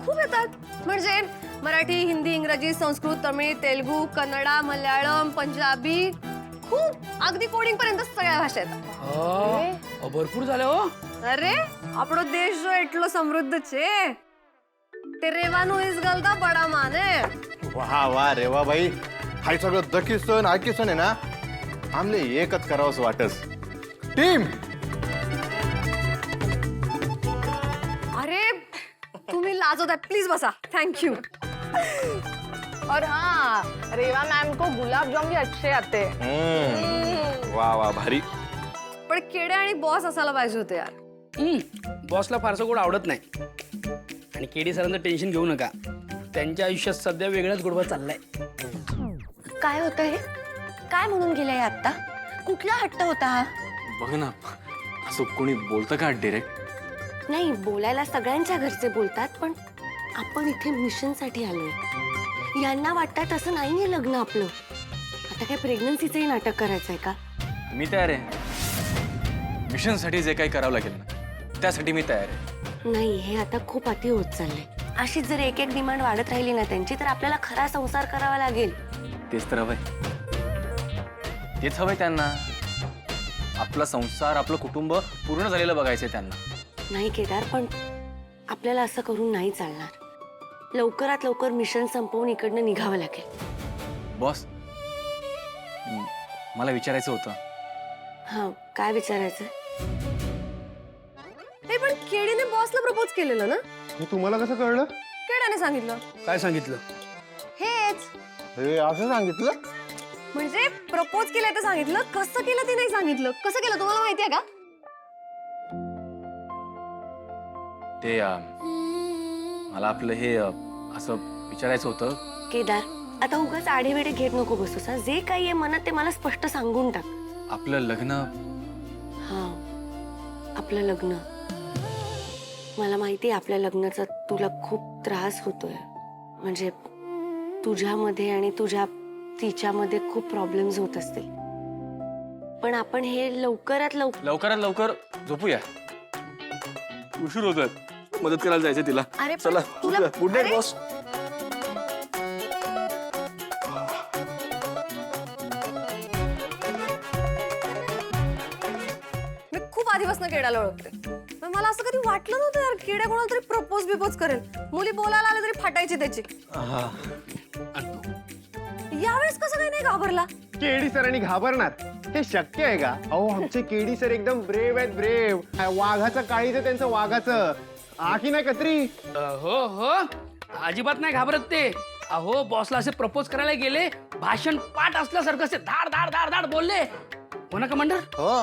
खूप येतात. म्हणजे मराठी, हिंदी, इंग्रजी, संस्कृत, तमिळ, तेलुगू, कन्नडा, मल्याळम, पंजाबी, खूप अगदी कोडिंग पर्यंत सगळ्या भाषा येतात. भरपूर झाले हो. अरे આપણો દેશ જો એટલો સમૃદ્ધ છે તે રેવાનું ઈસ ગલતા બડા માને. वा वा रेवा भाई हाय सगळं दखीसन ऐकीसन आहे ना आमले एकच करावंच वाटस टीम. अरे तुम्ही लाजवताय, प्लीज बसा. थँक्यू. और हाँ, रेवा मैम को गुलाब जामुन भी अच्छे आते हैं. वा वा भारी. पण केडे आणि बॉस असायला पाहिजे होते यार. बॉसला फारसं गोड आवडत नाही. आणि केडी सरांचं टेन्शन घेऊ नका, त्यांच्या आयुष्यात सध्या वेगळाच गोडवा चाललाय. काय होतं हे? काय म्हणून गेलाय आता? कुठला हट्ट होता हा? बघ ना असं कोणी बोलतं का डायरेक्ट? नाही, बोलायला सगळ्यांच्या घरचे बोलतात, पण आपण इथे मिशनसाठी आलोय. यांना वाटतं तसं नाहीये लग्न आपलं. आता काय प्रेग्नन्सीचंही नाटक करायचंय का? मी तयार आहे. मिशनसाठी जे काही करावं लागेल ना त्यासाठी मी तयार आहे. नाही, हे आता खूप अति होत चाललंय. अशीच जर एक एक डिमांड वाढत राहिली ना त्यांची, तर आपल्याला खरा संसार करावा लागेल. तेच तर हवंय. तेच हवंय त्यांना. आपला संसार आपलं कुटुंब पूर्ण झालेलं बघायचंय त्यांना. नाही केदार, पण आपल्याला असं करून नाही चालणार. लवकरात लवकर मिशन संपवून इकडनं निघावं लागेल. बॉस मला विचारायचं होतं. हा, काय विचारायचं? हे पण केडीने बॉसला प्रपोज केलेलं ना? हे तुम्हाला कसं कळलं? केड्याने सांगितलं. काय सांगितलं? हेच हे असं सांगितलं? म्हणजे प्रपोज केलंय तर सांगितलं, कसं केलं ते नाही सांगितलं. कसं केलं तुम्हाला माहितीये का? ते मला आपलं हे असं विचारायचं होतं. केदार, आता उगाच आढेवेढे घेत नको बसूस. जे काही आहे मनात ते मला स्पष्ट सांगून टाक. आपलं लग्न. हा, आपलं लग्न. मला माहिती आहे आपल्या लग्नाचा तुला खूप त्रास होतोय. म्हणजे तुझ्यामध्ये आणि तुझ्या तिच्यामध्ये खूप प्रॉब्लेम्स होत असतील. पण आपण हे लवकरात लवकर झोपूया. उशीर होतोय. मदत करायला जायचं तिला. अरे चला तुला गुड नाईट बॉस. मी खूप आधीपासून केडाला ओळखते, पण मला असं कधी वाटलं नव्हतं यार केड्या कोणाला तरी प्रपोज बिपोज करेल. मुली बोलायला आले तरी फाटायची त्याची. यावेळेस कसं काही नाही घाबरला? केडी सरांनी घाबरणार हे शक्य आहे का? अहो आमचे केडी सर एकदम ब्रेव आहेत, ब्रेव. वाघाचं काळीचं त्यांचं वाघाचं. आखी नाही कत्री. हो हो, अजिबात नाही घाबरत ते. अहो बॉसला असे प्रपोज करायला गेले, भाषण पाठ असल्यासारखं असे धाड धाड धाड धाड बोलले. हो ना कमांडर? हो